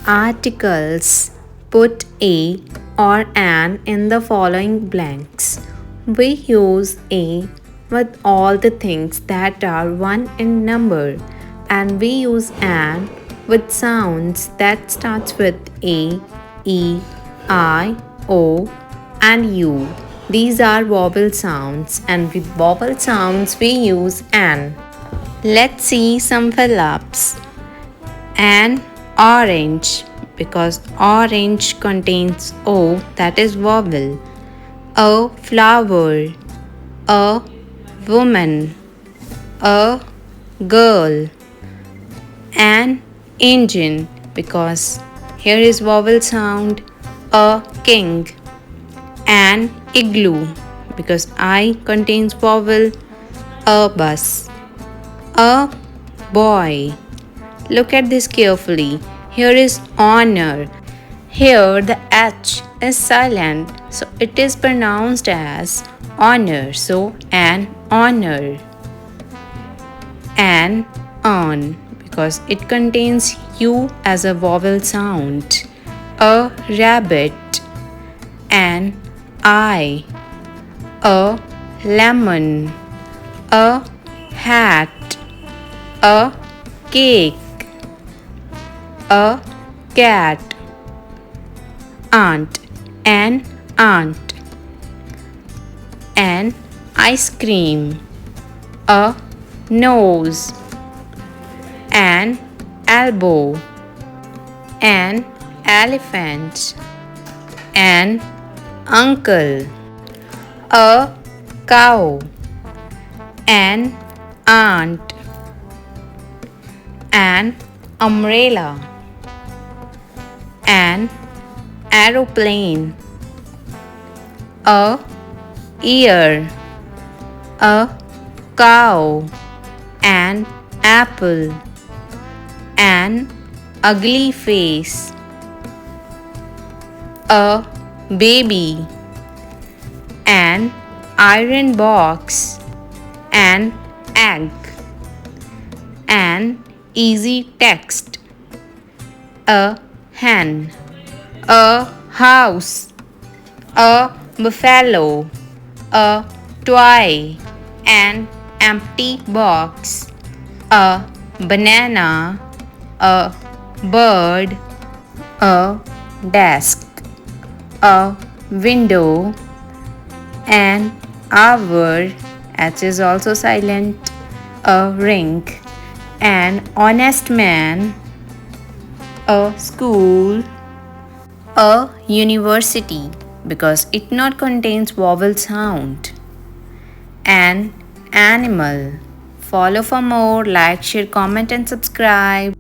Articles. Put a or an in the following blanks. We use a with all the things that are 1 in number, and we use an with sounds that starts with a, e, I, o, and u. These are vowel sounds, and with vowel sounds we use an. Let's see some fill-ups. An orange, because orange contains O, that is vowel. A flower, a woman, a girl. An engine, because here is vowel sound. A king. An igloo, because I contains vowel. A bus. A boy. Look at this carefully. Here is honor. Here the H is silent, so it is pronounced as honor. So an honor. An on, because it contains U as a vowel sound. A rabbit. An eye. A lemon. A hat. A cake. A cat. Aunt. An aunt. An ice cream. A nose. An elbow. An elephant. An uncle. A cow. An aunt. An umbrella. An aeroplane. A ear. A cow. An apple. An ugly face. A baby. An iron box. An egg. An easy text. A hen. A house. A buffalo. A toy. An empty box. A banana. A bird. A desk. A window. An hour. H is also silent. A ring. An honest man. A school. A university, because it not contains vowel sound. An animal. Follow for more, like, share, comment and subscribe.